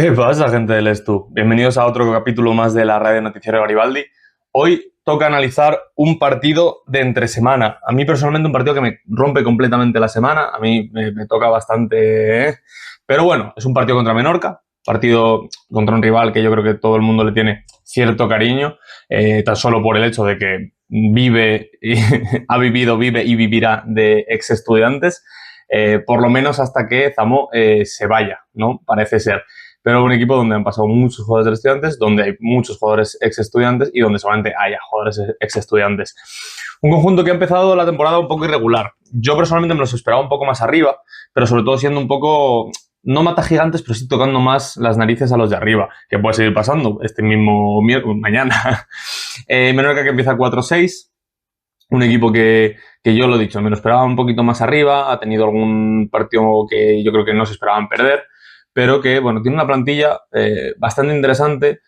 ¿Qué pasa, gente del Estu? Bienvenidos a otro capítulo más de la Radio Noticiero Garibaldi. Hoy toca analizar un partido de entre semana. A mí personalmente un partido que me rompe completamente la semana. A mí me toca bastante, Pero bueno, es un partido contra Menorca, partido contra un rival que yo creo que todo el mundo le tiene cierto cariño, tan solo por el hecho de que vive, ha vivido, vive y vivirá de ex estudiantes, por lo menos hasta que Zamó se vaya, ¿no? Parece ser. Pero un equipo donde han pasado muchos jugadores de estudiantes, donde hay muchos jugadores ex estudiantes y donde solamente haya jugadores ex estudiantes. Un conjunto que ha empezado la temporada un poco irregular. Yo personalmente me los esperaba un poco más arriba, pero sobre todo siendo un poco, no mata gigantes, pero sí tocando más las narices a los de arriba, que puede seguir pasando este mismo mañana. Menorca que empieza 4-6, un equipo que yo lo he dicho, me lo esperaba un poquito más arriba, ha tenido algún partido que yo creo que no se esperaban perder, pero que, bueno, tiene una plantilla bastante interesante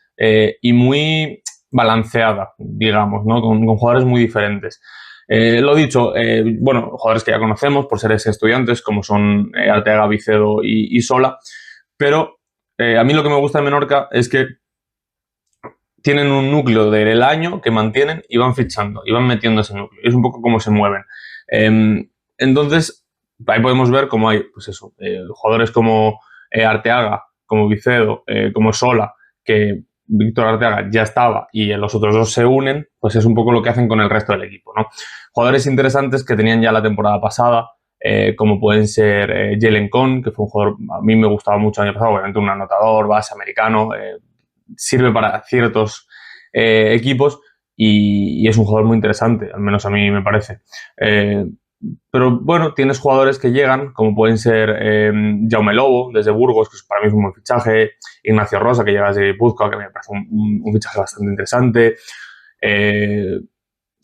y muy balanceada, digamos, ¿no? Con jugadores muy diferentes. Lo dicho, bueno, jugadores que ya conocemos por ser estudiantes, como son Arteaga, Vicedo y Sola, pero a mí lo que me gusta de Menorca es que tienen un núcleo del año que mantienen y van fichando, y van metiendo ese núcleo. Es un poco cómo se mueven. Entonces, ahí podemos ver cómo hay, pues eso, jugadores como Arteaga, como Vicedo, como Sola, que Víctor Arteaga ya estaba y los otros dos se unen, pues es un poco lo que hacen con el resto del equipo, ¿no? Jugadores interesantes que tenían ya la temporada pasada, como pueden ser Jalen Con, que fue un jugador, a mí me gustaba mucho el año pasado, obviamente un anotador, base americano, sirve para ciertos equipos y es un jugador muy interesante, al menos a mí me parece. Pero bueno, tienes jugadores que llegan, como pueden ser Jaume Lobo, desde Burgos, que para mí es un buen fichaje, Ignacio Rosa, que llega desde Guipúzcoa, que me parece un fichaje bastante interesante,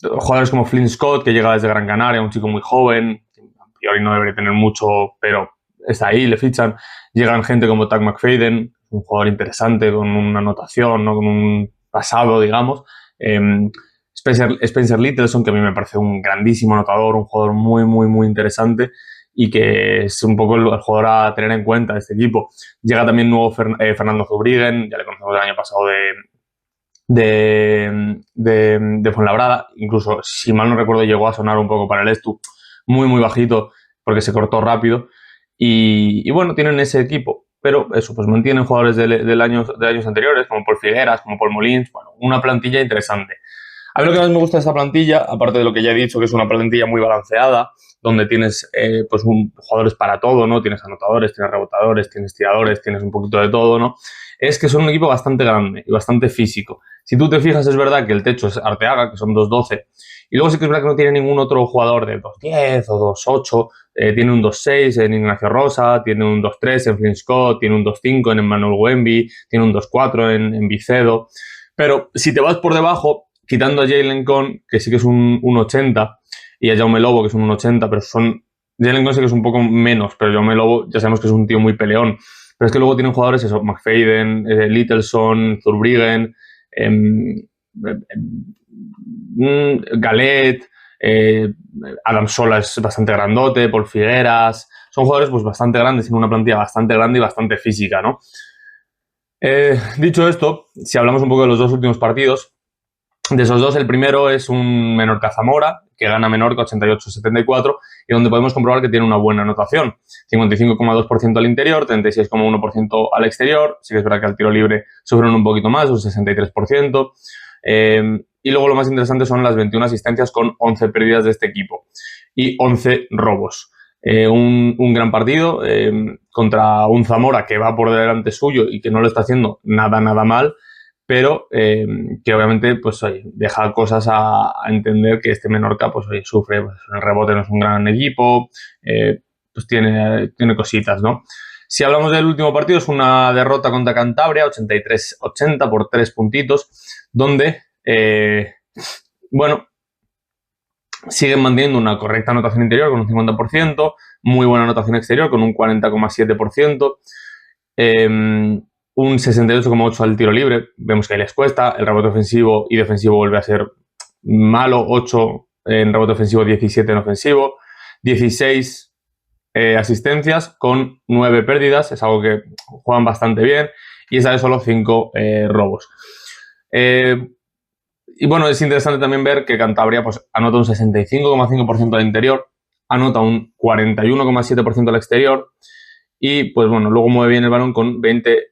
jugadores como Flynn Scott, que llega desde Gran Canaria, un chico muy joven, a priori no debería tener mucho, pero está ahí, le fichan. Llegan gente como Tag McFadden, un jugador interesante, con una anotación, ¿no? Con un pasado, digamos. Spencer Littleson, que a mí me parece un grandísimo anotador, un jugador muy, muy, muy interesante y que es un poco el jugador a tener en cuenta de este equipo. Llega también nuevo Fernando Zubrigen, ya le conocemos el año pasado de Fuenlabrada. Incluso, si mal no recuerdo, llegó a sonar un poco para el Estu, muy, muy bajito, porque se cortó rápido. Y bueno, tienen ese equipo. Pero eso, pues mantienen jugadores de años anteriores, como Paul Figueras, como Paul Molins. Bueno, una plantilla interesante. A mí lo que más me gusta de esta plantilla, aparte de lo que ya he dicho, que es una plantilla muy balanceada, donde tienes pues jugadores para todo, ¿no? Tienes anotadores, tienes rebotadores, tienes tiradores, tienes un poquito de todo, ¿no? Es que son un equipo bastante grande y bastante físico. Si tú te fijas, es verdad que el techo es Arteaga, que son 2'12", y luego sí que es verdad que no tiene ningún otro jugador de 2'10" o 2'8", tiene un 2'6" en Ignacio Rosa, tiene un 2'3" en Flynn Scott, tiene un 2'5" en Emmanuel Wemby, tiene un 2'4" en Vicedo. Pero si te vas por debajo, quitando a Jalen Con, que sí que es un 80, y a Jaume Lobo, que es un 80, pero Jalen Con sí que es un poco menos, pero Jaume Lobo ya sabemos que es un tío muy peleón. Pero es que luego tienen jugadores, eso, McFadden, Littleson, Zurbriggen, Galet, Adam Sola es bastante grandote, Paul Figueras. Son jugadores pues bastante grandes, tienen una plantilla bastante grande y bastante física, ¿no? Dicho esto, si hablamos un poco de los dos últimos partidos, de esos dos, el primero es un Menorca-Zamora, que gana Menorca 88-74, y donde podemos comprobar que tiene una buena anotación. 55,2% al interior, 36,1% al exterior. Sí que es verdad que al tiro libre sufren un poquito más, un 63%. Y luego lo más interesante son las 21 asistencias con 11 pérdidas de este equipo y 11 robos. Un gran partido contra un Zamora que va por delante suyo y que no lo está haciendo nada mal, pero que obviamente pues, oye, deja cosas a entender que este Menorca pues, oye, sufre, pues, el rebote no es un gran equipo, pues tiene cositas, ¿no? Si hablamos del último partido, es una derrota contra Cantabria, 83-80 por 3 puntitos, donde, bueno, siguen manteniendo una correcta anotación interior con un 50%, muy buena anotación exterior con un 40,7%, un 68,8% al tiro libre. Vemos que ahí les cuesta. El rebote ofensivo y defensivo vuelve a ser malo. 8 en rebote ofensivo, 17 en ofensivo. 16 asistencias con 9 pérdidas, es algo que juegan bastante bien, y esa de solo 5 robos. Y bueno, es interesante también ver que Cantabria pues, anota un 65,5% al interior, anota un 41,7% al exterior y pues bueno, luego mueve bien el balón con 20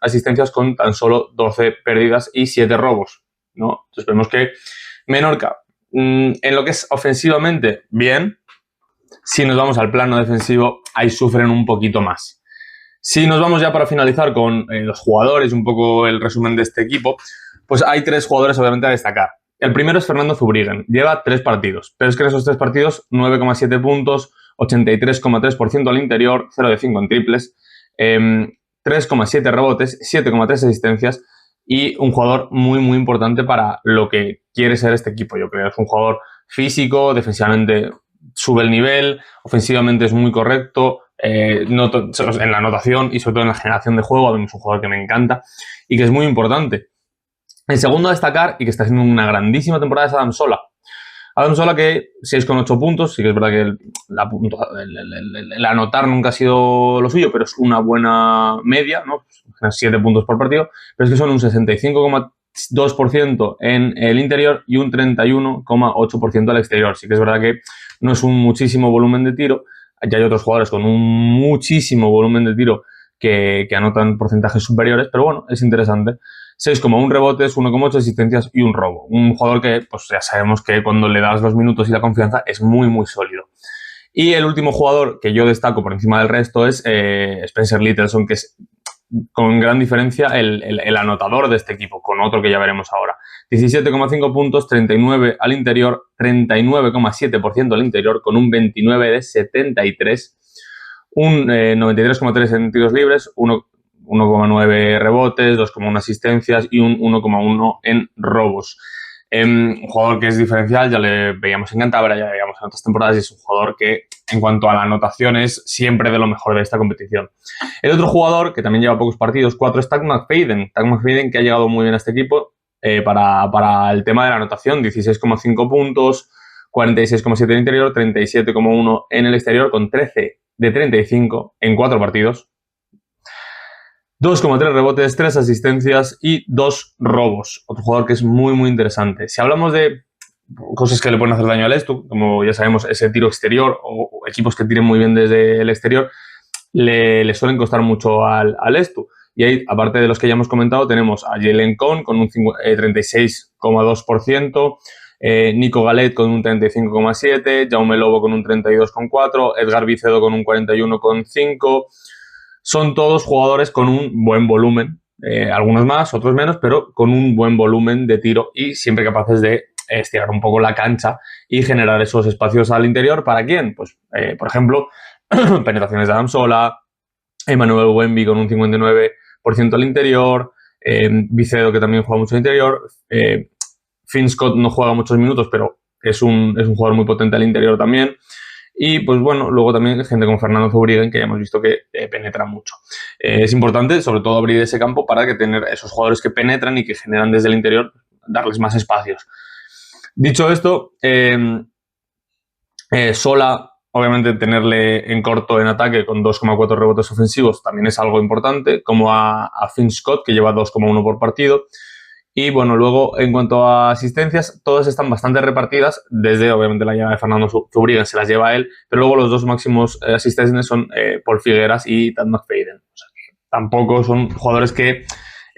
asistencias con tan solo 12 pérdidas y 7 robos, ¿no? Entonces vemos que Menorca, en lo que es ofensivamente, bien. Si nos vamos al plano defensivo, ahí sufren un poquito más. Si nos vamos ya para finalizar con los jugadores, un poco el resumen de este equipo, pues hay 3 jugadores obviamente a destacar. El primero es Fernando Zubrigen, lleva 3 partidos, pero es que en esos 3 partidos 9,7 puntos, 83,3% al interior, 0 de 5 en triples, 3,7 rebotes, 7,3 asistencias y un jugador muy muy importante para lo que quiere ser este equipo. Yo creo que es un jugador físico, defensivamente sube el nivel, ofensivamente es muy correcto, en la anotación y sobre todo en la generación de juego. Es un jugador que me encanta y que es muy importante. El segundo a destacar y que está haciendo una grandísima temporada es Adam Sola. Adam Sola que 6,8 puntos, sí que es verdad que el anotar nunca ha sido lo suyo, pero es una buena media, ¿no? 7 puntos por partido, pero es que son un 65,2% en el interior y un 31,8% al exterior. Sí que es verdad que no es un muchísimo volumen de tiro, ya hay otros jugadores con un muchísimo volumen de tiro que anotan porcentajes superiores, pero bueno, es interesante. 6,1 rebotes, 1,8 asistencias y un robo. Un jugador que, pues ya sabemos que cuando le das los minutos y la confianza es muy, muy sólido. Y el último jugador que yo destaco por encima del resto es Spencer Littleson, que es con gran diferencia el anotador de este equipo, con otro que ya veremos ahora. 17,5 puntos, 39 al interior, 39,7% al interior, con un 29 de 73, un 93,3 en tiros libres, 1,9 rebotes, 2,1 asistencias y un 1,1 en robos. Un jugador que es diferencial, ya le veíamos en Cantabria, ya le veíamos en otras temporadas y es un jugador que en cuanto a la anotación es siempre de lo mejor de esta competición. El otro jugador que también lleva pocos partidos, 4, es Tag McFadden. Tag McFadden que ha llegado muy bien a este equipo para el tema de la anotación, 16,5 puntos, 46,7 en el interior, 37,1 en el exterior con 13 de 35 en 4 partidos. 2,3 rebotes, 3 asistencias y 2 robos. Otro jugador que es muy, muy interesante. Si hablamos de cosas que le pueden hacer daño al Lestu, como ya sabemos, ese tiro exterior o equipos que tiren muy bien desde el exterior, le suelen costar mucho al Lestu. Y ahí, aparte de los que ya hemos comentado, tenemos a Jalen Con con un 36,2%, Nico Galet con un 35,7%, Jaume Lobo con un 32,4%, Edgar Vicedo con un 41,5%. Son todos jugadores con un buen volumen, algunos más, otros menos, pero con un buen volumen de tiro y siempre capaces de estirar un poco la cancha y generar esos espacios al interior. ¿Para quién? Pues, por ejemplo, penetraciones de Adam Sola, Emmanuel Wemby con un 59% al interior, Vicedo que también juega mucho al interior, Finn Scott no juega muchos minutos, pero es un jugador muy potente al interior también. Y pues bueno, luego también gente como Fernando Zubrigen, que ya hemos visto que penetra mucho. Es importante, sobre todo, abrir ese campo para que tener esos jugadores que penetran y que generan desde el interior, darles más espacios. Dicho esto, Sola, obviamente tenerle en corto en ataque con 2,4 rebotes ofensivos también es algo importante, como a Finn Scott, que lleva 2,1 por partido. Y bueno, luego en cuanto a asistencias, todas están bastante repartidas, desde obviamente la llegada de Fernando Zubrigen se las lleva él, pero luego los dos máximos asistentes son Paul Figueras y Tad McFadden. O sea, tampoco son jugadores que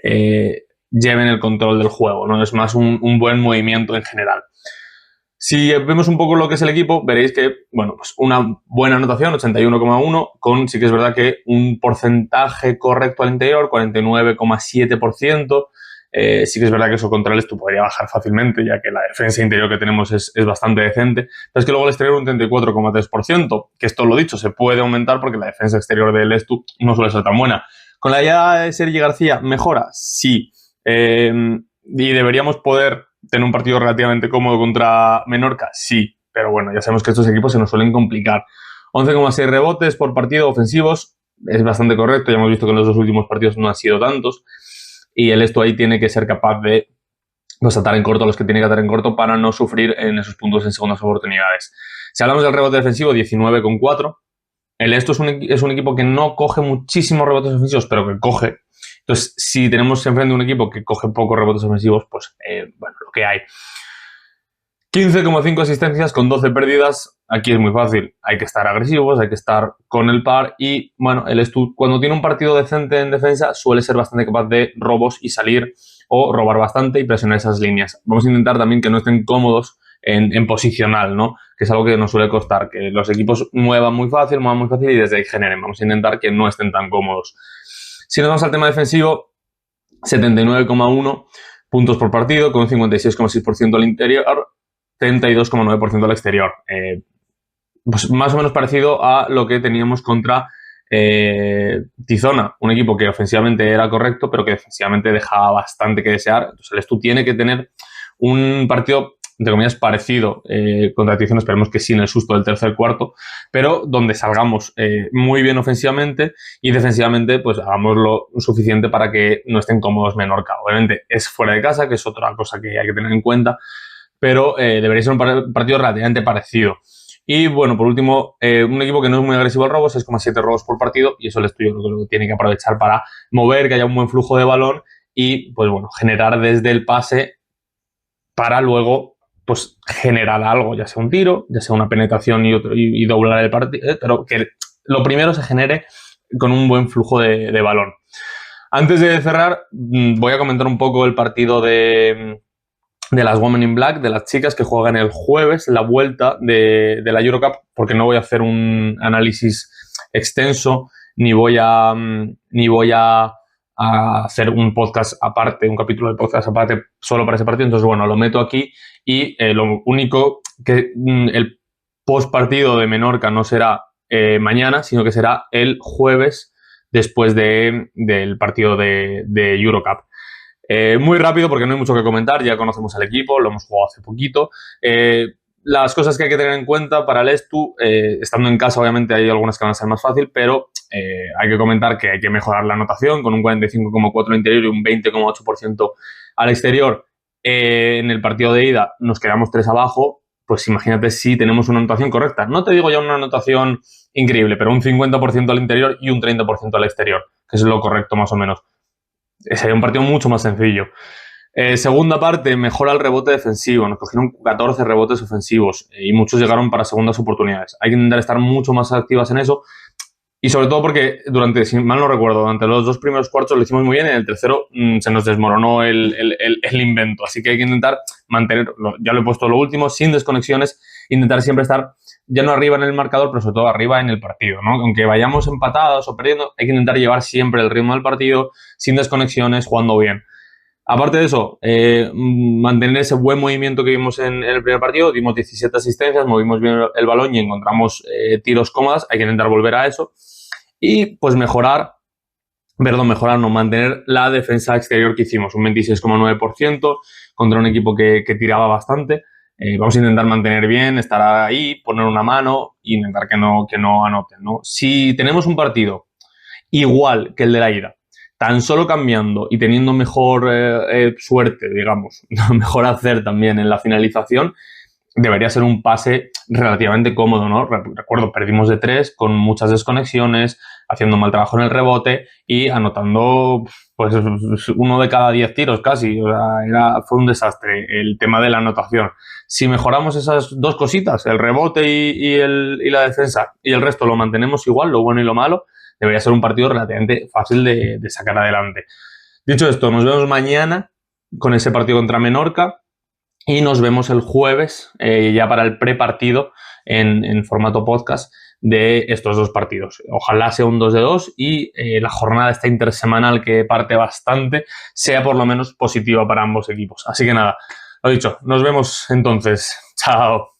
lleven el control del juego, ¿no? Es más un buen movimiento en general. Si vemos un poco lo que es el equipo, veréis que, bueno, pues una buena anotación, 81,1, con sí que es verdad que un porcentaje correcto al interior, 49,7%. Sí que es verdad que eso contra el Lestu podría bajar fácilmente, ya que la defensa interior que tenemos es bastante decente, pero es que luego el exterior un 34,3%, que esto lo dicho, se puede aumentar porque la defensa exterior del Lestu no suele ser tan buena. Con la llegada de Sergi García, ¿mejora? Sí. Y deberíamos poder tener un partido relativamente cómodo contra Menorca, sí, pero bueno, ya sabemos que estos equipos se nos suelen complicar. 11,6 rebotes por partido ofensivos, es bastante correcto, ya hemos visto que en los dos últimos partidos no han sido tantos. Y el Lestu ahí tiene que ser capaz de pues, atar en corto a los que tiene que atar en corto para no sufrir en esos puntos en segundas oportunidades. Si hablamos del rebote defensivo, 19,4. El Esto es un equipo que no coge muchísimos rebotes ofensivos, pero que coge. Entonces, si tenemos enfrente un equipo que coge pocos rebotes ofensivos, pues, bueno, lo que hay. 15,5 asistencias con 12 pérdidas. Aquí es muy fácil. Hay que estar agresivos, hay que estar con el par. Y, bueno, el Stu, cuando tiene un partido decente en defensa, suele ser bastante capaz de robos y salir o robar bastante y presionar esas líneas. Vamos a intentar también que no estén cómodos en posicional, ¿no? Que es algo que nos suele costar, que los equipos muevan muy fácil y desde ahí generen. Vamos a intentar que no estén tan cómodos. Si nos vamos al tema defensivo, 79,1 puntos por partido, con un 56,6% al interior, 32,9% al exterior. Pues más o menos parecido a lo que teníamos contra Tizona, un equipo que ofensivamente era correcto, pero que defensivamente dejaba bastante que desear. Entonces el Stu tiene que tener un partido, entre comillas, parecido contra Tizona, esperemos que sí en el susto del tercer cuarto, pero donde salgamos muy bien ofensivamente y defensivamente pues hagamos lo suficiente para que no estén cómodos Menorca. Obviamente es fuera de casa, que es otra cosa que hay que tener en cuenta, pero debería ser un partido relativamente parecido. Y bueno, por último, un equipo que no es muy agresivo al robo, 6,7 robos por partido, y eso el Estudio lo tiene que aprovechar para mover, que haya un buen flujo de balón y, pues bueno, generar desde el pase para luego, pues, generar algo, ya sea un tiro, ya sea una penetración y doblar el partido, pero que lo primero se genere con un buen flujo de balón. Antes de cerrar, voy a comentar un poco el partido de las Women in Black, de las chicas que juegan el jueves, la vuelta de la Eurocup, porque no voy a hacer un análisis extenso, ni voy a hacer un podcast aparte, un capítulo de podcast aparte solo para ese partido. Entonces, bueno, lo meto aquí y lo único que el post partido de Menorca no será mañana, sino que será el jueves después del partido de Eurocup. Muy rápido porque no hay mucho que comentar, ya conocemos al equipo, lo hemos jugado hace poquito. Las cosas que hay que tener en cuenta para el Estu, estando en casa obviamente hay algunas que van a ser más fácil, pero hay que comentar que hay que mejorar la anotación con un 45,4 al interior y un 20,8% al exterior. En el partido de ida nos quedamos 3 abajo, pues imagínate si tenemos una anotación correcta. No te digo ya una anotación increíble, pero un 50% al interior y un 30% al exterior, que es lo correcto más o menos. Sería un partido mucho más sencillo. Segunda parte, mejora el rebote defensivo. Nos cogieron 14 rebotes ofensivos y muchos llegaron para segundas oportunidades. Hay que intentar estar mucho más activas en eso y sobre todo porque si mal no recuerdo, durante los 2 primeros cuartos lo hicimos muy bien y en el tercero se nos desmoronó el invento. Así que hay que intentar mantenerlo. Ya lo he puesto lo último, sin desconexiones, intentar siempre estar ya no arriba en el marcador, pero sobre todo arriba en el partido, ¿no? Aunque vayamos empatados o perdiendo, hay que intentar llevar siempre el ritmo del partido, sin desconexiones, jugando bien. Aparte de eso, mantener ese buen movimiento que vimos en el primer partido, dimos 17 asistencias, movimos bien el balón y encontramos tiros cómodas, hay que intentar volver a eso. Y pues mantener la defensa exterior que hicimos, un 26,9% contra un equipo que tiraba bastante. Vamos a intentar mantener bien, estar ahí, poner una mano e intentar que no anoten, ¿no? Si tenemos un partido igual que el de la ida, tan solo cambiando y teniendo mejor suerte, digamos, mejor hacer también en la finalización, debería ser un pase relativamente cómodo, ¿no? Recuerdo, perdimos de 3 con muchas desconexiones, haciendo mal trabajo en el rebote y anotando pues 1 de cada 10 tiros casi. O sea, fue un desastre el tema de la anotación. Si mejoramos esas 2 cositas, el rebote y la defensa, y el resto lo mantenemos igual, lo bueno y lo malo, debería ser un partido relativamente fácil de sacar adelante. Dicho esto, nos vemos mañana con ese partido contra Menorca y nos vemos el jueves ya para el prepartido en formato podcast de estos 2 partidos. Ojalá sea un 2 de 2 y la jornada esta intersemanal que parte bastante sea por lo menos positiva para ambos equipos. Así que nada, lo dicho, nos vemos entonces. Chao.